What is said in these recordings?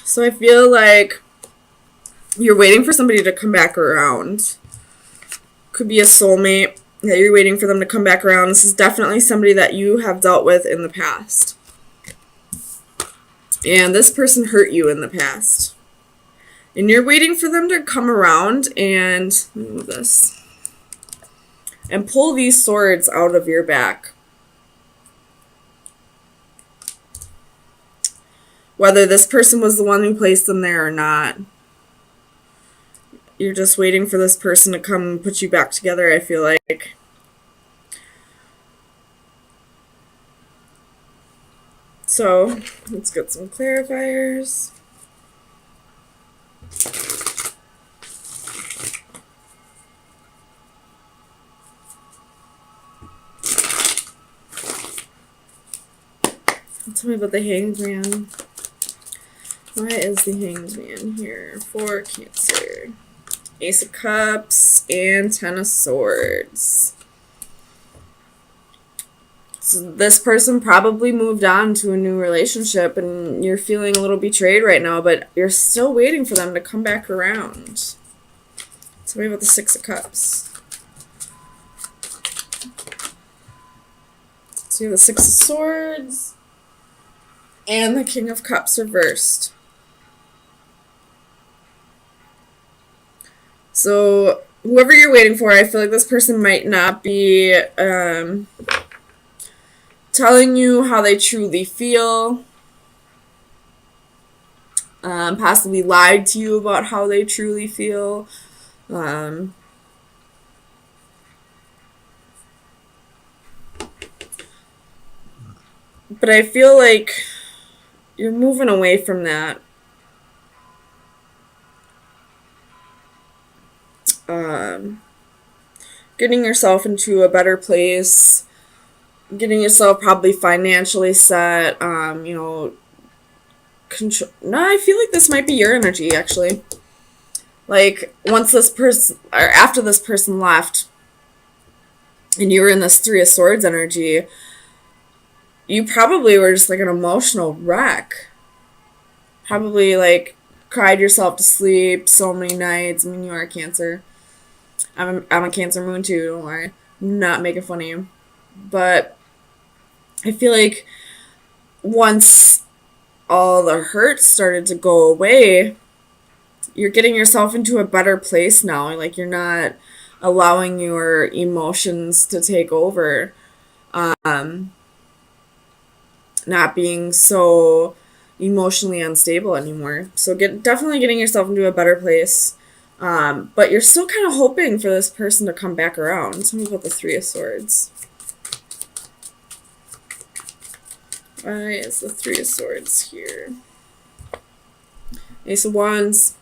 So I feel like you're waiting for somebody to come back around. Could be a soulmate that you're waiting for them to come back around. This is definitely somebody that you have dealt with in the past. And this person hurt you in the past. And you're waiting for them to come around and move this. And pull these swords out of your back. Whether this person was the one who placed them there or not. You're just waiting for this person to come and put you back together, I feel like. So, let's get some clarifiers. Tell me about the Hanged Man. Why is the Hanged Man here for Cancer? Ace of Cups and Ten of Swords. So this person probably moved on to a new relationship and you're feeling a little betrayed right now, but you're still waiting for them to come back around. Tell me about the Six of Cups. So you have the Six of Swords and the King of Cups reversed. So whoever you're waiting for, I feel like this person might not be telling you how they truly feel. Possibly lied to you about how they truly feel. But I feel like you're moving away from that. Getting yourself into a better place, getting yourself probably financially set, control. No, I feel like this might be your energy, actually. Like, once this person, or after this person left, and you were in this Three of Swords energy, you probably were just like an emotional wreck. Probably, like, cried yourself to sleep so many nights. I mean, you are a Cancer. I'm a Cancer moon too, don't worry. I'm not making fun of you. But I feel like once all the hurt started to go away, you're getting yourself into a better place now. Like, you're not allowing your emotions to take over. Not being so emotionally unstable anymore. So definitely getting yourself into a better place. But you're still kind of hoping for this person to come back around. Tell me about the Three of Swords. Why is the Three of Swords here? Ace of Wands.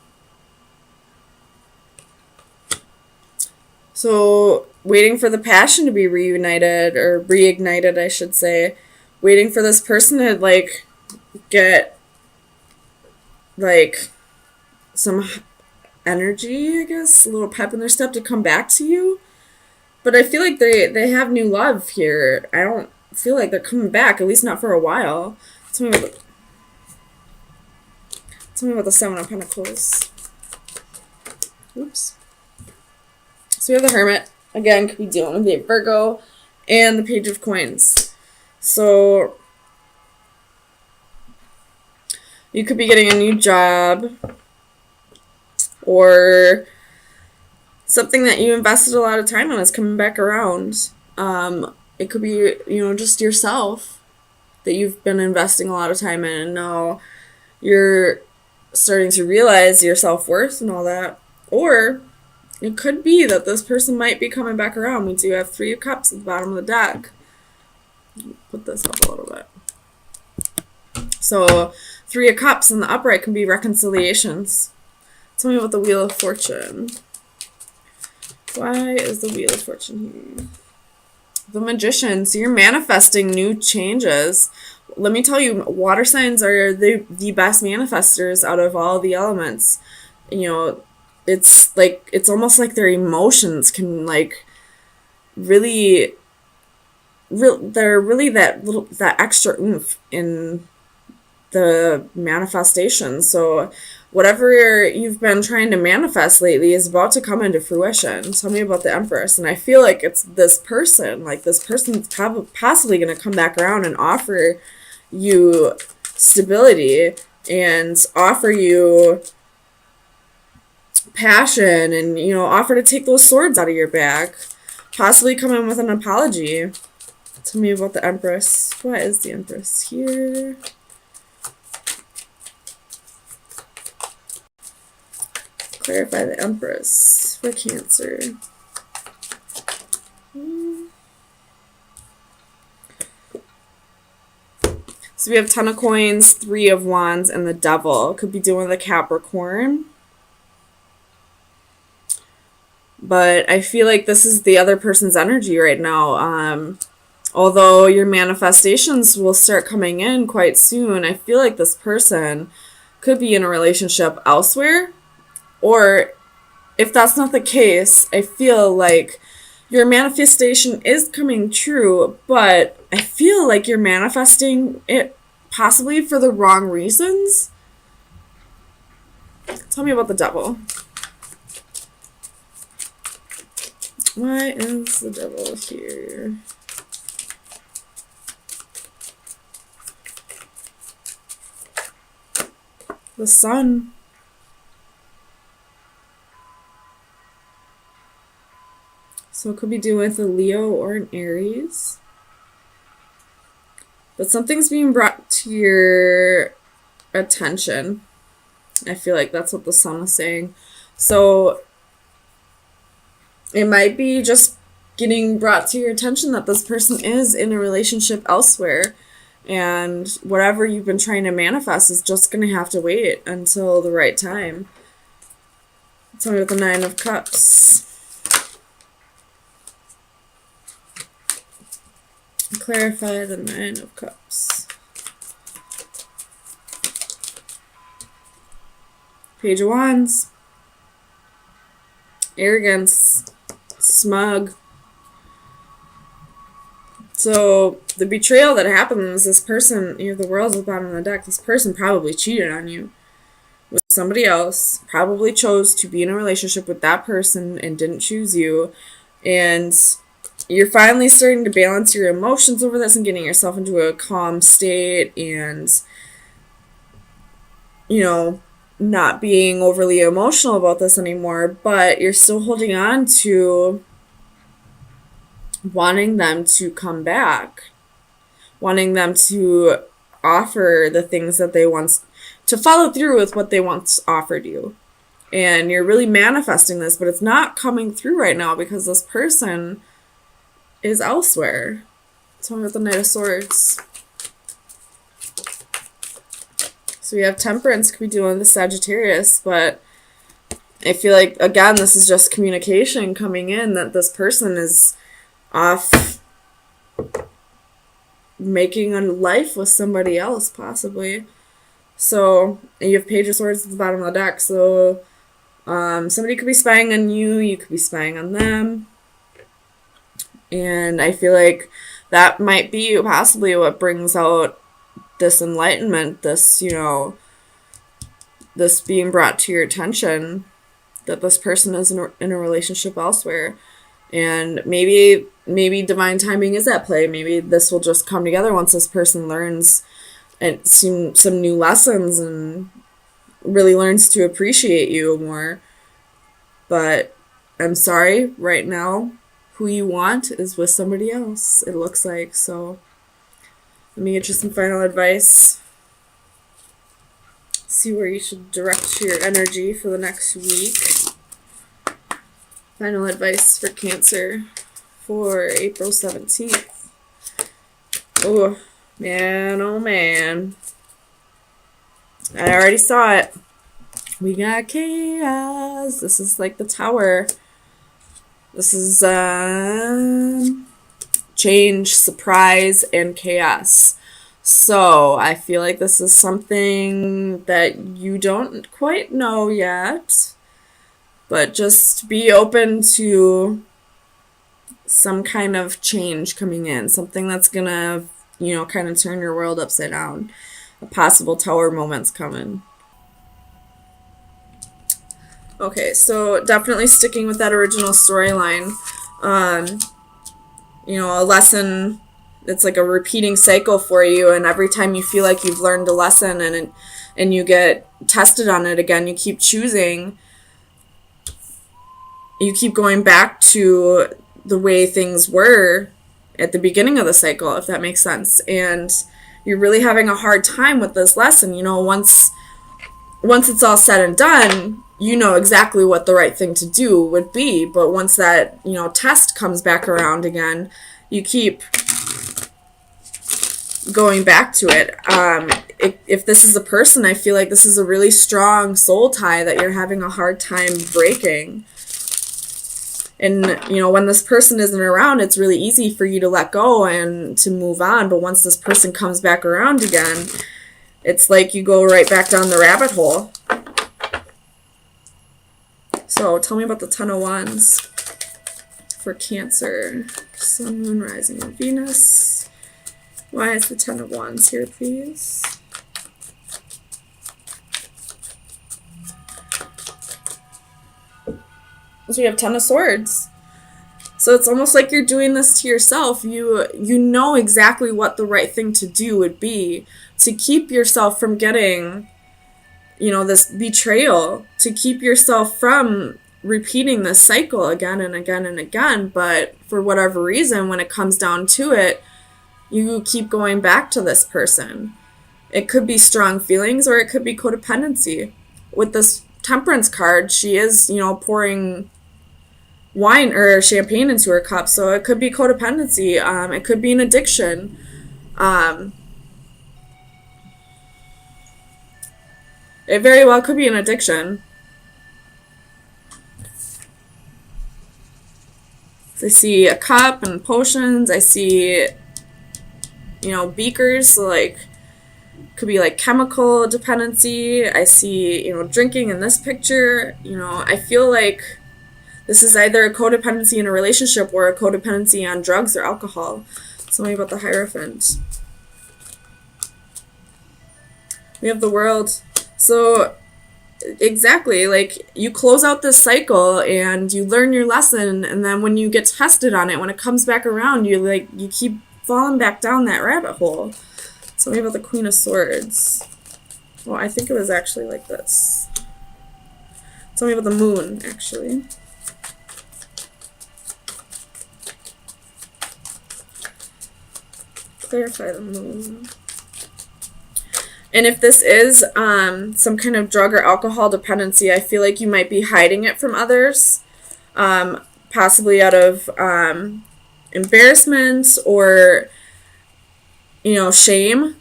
So, waiting for the passion to be reunited, or reignited, I should say. Waiting for this person to, like, get, like, some energy, I guess, a little pep in their step to come back to you. But I feel like they have new love here. I don't feel like they're coming back, at least not for a while. Tell me about the Seven of Pentacles. Oops. So we have the Hermit. Again, could be dealing with the Virgo. And the Page of Coins. So you could be getting a new job. Or something that you invested a lot of time on is coming back around. It could be, just yourself that you've been investing a lot of time in, and now you're starting to realize your self-worth and all that. Or it could be that this person might be coming back around. We do have Three of Cups at the bottom of the deck. Put this up a little bit. So Three of Cups in the upright can be reconciliations. Tell me about the Wheel of Fortune. Why is the Wheel of Fortune here? The Magician. So you're manifesting new changes. Let me tell you, water signs are the best manifestors out of all the elements. It's almost like their emotions can, like, they're really that extra oomph in the manifestation. So whatever you've been trying to manifest lately is about to come into fruition. Tell me about the Empress. And I feel like it's this person. Like, this person's possibly going to come back around and offer you stability and offer you passion and, you know, offer to take those swords out of your back. Possibly come in with an apology. Tell me about the Empress. What is the Empress here? Clarify the Empress for Cancer. So we have Ten of Coins, Three of Wands, and the Devil. Could be doing the Capricorn. But I feel like this is the other person's energy right now. Although your manifestations will start coming in quite soon, I feel like this person could be in a relationship elsewhere. Or if that's not the case, I feel like your manifestation is coming true, but I feel like you're manifesting it possibly for the wrong reasons. Tell me about the Devil. Why is the Devil here? The Sun. So it could be doing with a Leo or an Aries. But something's being brought to your attention. I feel like that's what the Sun is saying. So it might be just getting brought to your attention that this person is in a relationship elsewhere. And whatever you've been trying to manifest is just going to have to wait until the right time. Tell me about the Nine of Cups. Clarify the Nine of Cups. Page of Wands. Arrogance. Smug. So the betrayal that happens, this person, you know, the World's at the bottom of the deck, this person probably cheated on you with somebody else, probably chose to be in a relationship with that person and didn't choose you. And you're finally starting to balance your emotions over this and getting yourself into a calm state and, you know, not being overly emotional about this anymore, but you're still holding on to wanting them to come back, wanting them to offer the things that they once, to follow through with what they once offered you. And you're really manifesting this, but it's not coming through right now because this person is elsewhere. Tell me about the Knight of Swords. So we have Temperance, could be doing the Sagittarius, but I feel like, again, this is just communication coming in that this person is off making a life with somebody else, possibly. So you have Page of Swords at the bottom of the deck. So somebody could be spying on you. You could be spying on them. And I feel like that might be possibly what brings out this enlightenment, this, you know, this being brought to your attention, that this person is in a relationship elsewhere. And maybe divine timing is at play. Maybe this will just come together once this person learns and some new lessons and really learns to appreciate you more. But I'm sorry, right now, who you want is with somebody else, it looks like. So let me get you some final advice. See where you should direct your energy for the next week. Final advice for Cancer for April 17th. Oh, man, oh man. I already saw it. We got chaos. This is like the Tower. This is change, surprise, and chaos. So I feel like this is something that you don't quite know yet, but just be open to some kind of change coming in, something that's gonna, you know, kind of turn your world upside down. possible Tower moments coming. Okay, so definitely sticking with that original storyline. A lesson that's like a repeating cycle for you, and every time you feel like you've learned a lesson and you get tested on it again, you keep choosing, you keep going back to the way things were at the beginning of the cycle, if that makes sense. And you're really having a hard time with this lesson. Once it's all said and done, you know exactly what the right thing to do would be. But once that, test comes back around again, you keep going back to it. If this is a person, I feel like this is a really strong soul tie that you're having a hard time breaking. And, when this person isn't around, it's really easy for you to let go and to move on. But once this person comes back around again, it's like you go right back down the rabbit hole. So tell me about the Ten of Wands for Cancer. Sun, Moon, Rising, and Venus. Why is the Ten of Wands here, please? So we have Ten of Swords. So it's almost like you're doing this to yourself. You know exactly what the right thing to do would be to keep yourself from getting, this betrayal, to keep yourself from repeating this cycle again and again and again. But for whatever reason, when it comes down to it, you keep going back to this person. It could be strong feelings or it could be codependency. With this Temperance card, she is, pouring wine or champagne into her cup, so it could be codependency. It could be an addiction. It very well could be an addiction. So I see a cup and potions. I see, beakers, so like could be like chemical dependency. I see, drinking in this picture. I feel like this is either a codependency in a relationship or a codependency on drugs or alcohol. Tell me about the Hierophant. We have the World. So exactly, like you close out this cycle and you learn your lesson, and then when you get tested on it, when it comes back around, you keep falling back down that rabbit hole. Tell me about the Queen of Swords. Well, I think it was actually like this. Tell me about the Moon, actually. Clarify the Moon. And if this is some kind of drug or alcohol dependency, I feel like you might be hiding it from others, possibly out of embarrassment or, shame.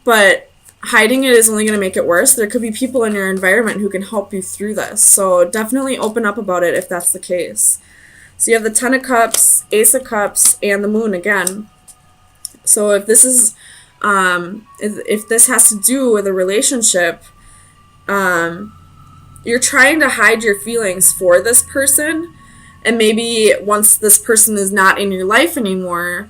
But hiding it is only going to make it worse. There could be people in your environment who can help you through this. So definitely open up about it if that's the case. So you have the Ten of Cups, Ace of Cups, and the Moon again. So if this is... if this has to do with a relationship, you're trying to hide your feelings for this person, and maybe once this person is not in your life anymore,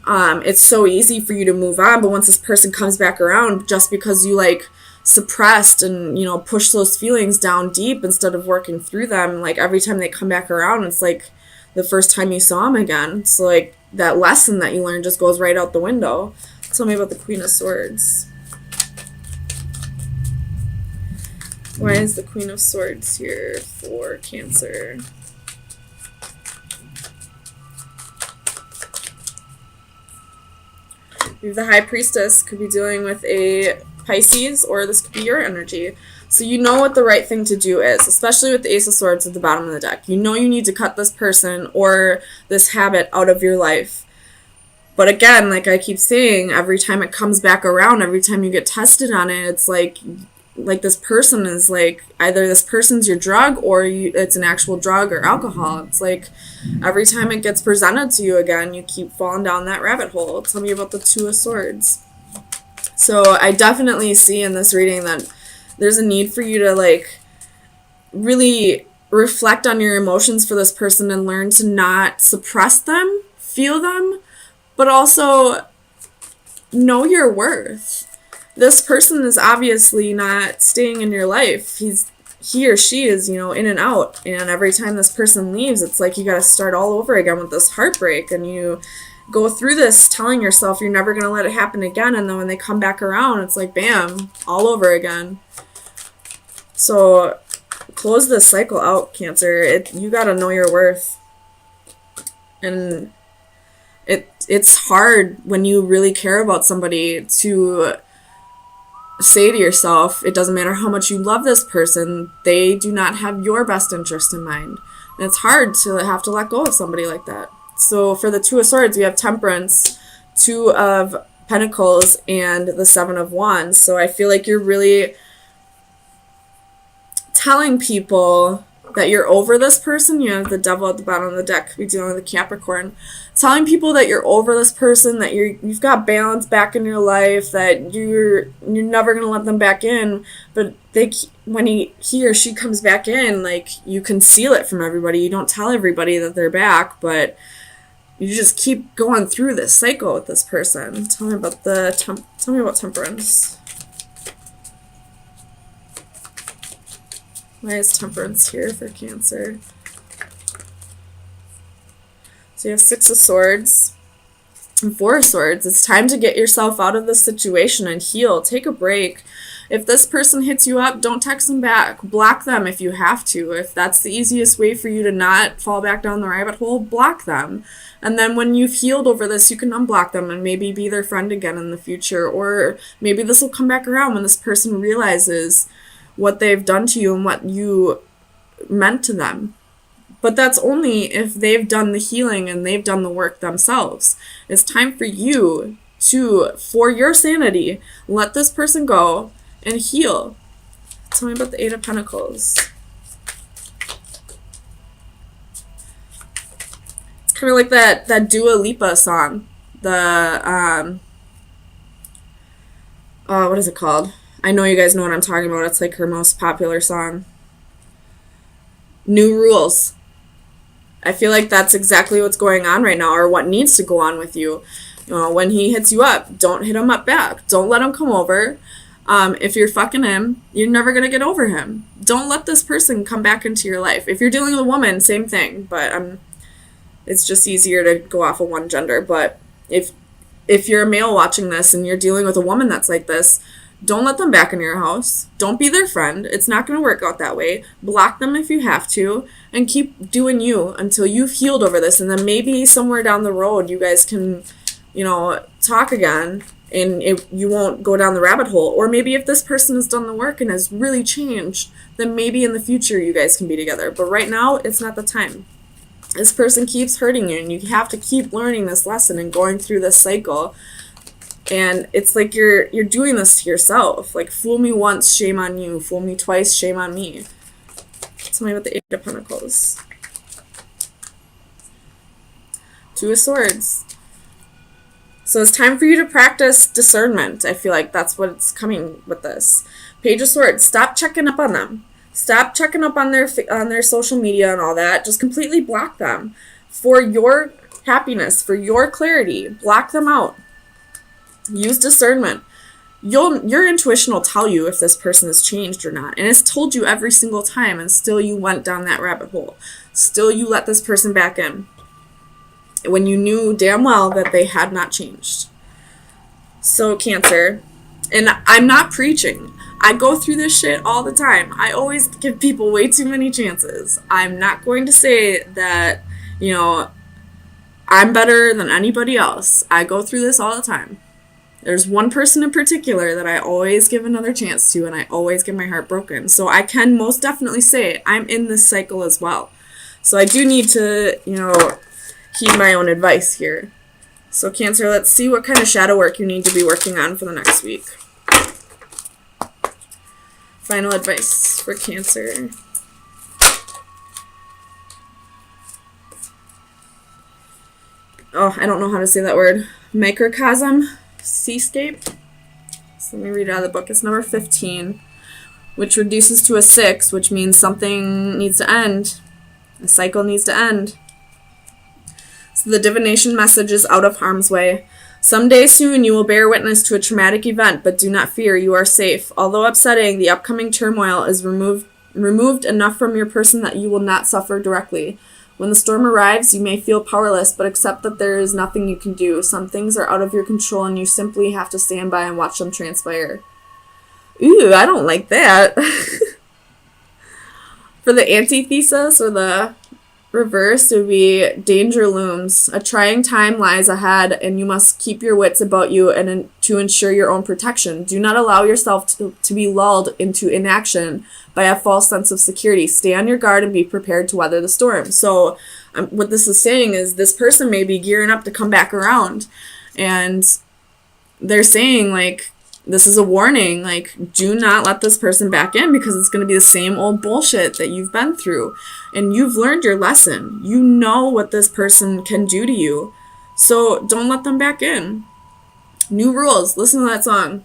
it's so easy for you to move on. But once this person comes back around, just because you suppressed and pushed those feelings down deep instead of working through them, every time they come back around, it's like the first time you saw them again. So that lesson that you learned just goes right out the window. Tell me about the Queen of Swords. Why is the Queen of Swords here for Cancer? We have the High Priestess. Could be dealing with a Pisces, or this could be your energy. So you know what the right thing to do is, especially with the Ace of Swords at the bottom of the deck. You know you need to cut this person or this habit out of your life. But again, like I keep saying, every time it comes back around, every time you get tested on it, it's like this person is either this person's your drug or it's an actual drug or alcohol. It's every time it gets presented to you again, you keep falling down that rabbit hole. Tell me about the Two of Swords. So I definitely see in this reading that there's a need for you to really reflect on your emotions for this person and learn to not suppress them, feel them, but also know your worth. this person is obviously not staying in your life. He or she is, in and out. And every time this person leaves, it's like you got to start all over again with this heartbreak. And you go through this telling yourself you're never going to let it happen again. And then when they come back around, it's like, bam, all over again. So close this cycle out, Cancer. You got to know your worth. And it's hard when you really care about somebody to say to yourself, it doesn't matter how much you love this person, they do not have your best interest in mind. And it's hard to have to let go of somebody like that. So for the Two of Swords, we have Temperance, Two of Pentacles, and the Seven of Wands. So I feel like you're really telling people that you're over this person. You have the Devil at the bottom of the deck. We're dealing with the Capricorn. Telling people that you're over this person, that you've got balance back in your life, that you're never gonna let them back in. But when he or she comes back in, like, you conceal it from everybody. You don't tell everybody that they're back, but you just keep going through this cycle with this person. Tell me about Temperance. Why is Temperance here for Cancer? So you have Six of Swords and Four of Swords. It's time to get yourself out of this situation and heal. Take a break. If this person hits you up, don't text them back. Block them if you have to. If that's the easiest way for you to not fall back down the rabbit hole, block them. And then when you've healed over this, you can unblock them and maybe be their friend again in the future. Or maybe this will come back around when this person realizes what they've done to you and what you meant to them. But that's only if they've done the healing and they've done the work themselves. It's time for you to, for your sanity, let this person go and heal. Tell me about the Eight of Pentacles. It's kind of like that Dua Lipa song. What is it called? I know you guys know what I'm talking about. It's like her most popular song. New Rules. I feel like that's exactly what's going on right now, or what needs to go on with you. When he hits you up, don't hit him up back. Don't let him come over. If you're fucking him, you're never going to get over him. Don't let this person come back into your life. If you're dealing with a woman, same thing. But it's just easier to go off of one gender. But if you're a male watching this and you're dealing with a woman that's like this, don't let them back in your house. Don't be their friend. It's not going to work out that way. Block them if you have to, and keep doing you until you've healed over this. And then maybe somewhere down the road, you guys can, talk again, and you won't go down the rabbit hole. Or maybe if this person has done the work and has really changed, then maybe in the future you guys can be together. But right now, it's not the time. This person keeps hurting you, and you have to keep learning this lesson and going through this cycle. And it's like you're doing this to yourself. Like, fool me once, shame on you. Fool me twice, shame on me. Tell me about the Eight of Pentacles. Two of Swords. So it's time for you to practice discernment. I feel like that's what's coming with this. Page of Swords. Stop checking up on them. Stop checking up on their social media and all that. Just completely block them. For your happiness, for your clarity, block them out. Use discernment. Your intuition will tell you if this person has changed or not. And it's told you every single time, and still you went down that rabbit hole. Still you let this person back in when you knew damn well that they had not changed. So Cancer, and I'm not preaching. I go through this shit all the time. I always give people way too many chances. I'm not going to say that, I'm better than anybody else. I go through this all the time. There's one person in particular that I always give another chance to, and I always get my heart broken. So I can most definitely say I'm in this cycle as well. So I do need to, heed my own advice here. So Cancer, let's see what kind of shadow work you need to be working on for the next week. Final advice for Cancer. Oh, I don't know how to say that word. Microcosm. Seascape. So let me read it out of the book. It's number 15, which reduces to a 6, which means something needs to end. A cycle needs to end. So the divination message is out of harm's way. Someday soon you will bear witness to a traumatic event, but do not fear, you are safe. Although upsetting, the upcoming turmoil is removed enough from your person that you will not suffer directly. When the storm arrives, you may feel powerless, but accept that there is nothing you can do. Some things are out of your control, and you simply have to stand by and watch them transpire. Ooh, I don't like that. For the antithesis, or the reverse, it would be danger looms. A trying time lies ahead, and you must keep your wits about you and to ensure your own protection. Do not allow yourself to be lulled into inaction by a false sense of security. Stay on your guard and be prepared to weather the storm. So what this is saying is this person may be gearing up to come back around, and they're saying, like, this is a warning, like, do not let this person back in, because it's going to be the same old bullshit that you've been through. And you've learned your lesson. You know what this person can do to you. So don't let them back in. New rules. Listen to that song.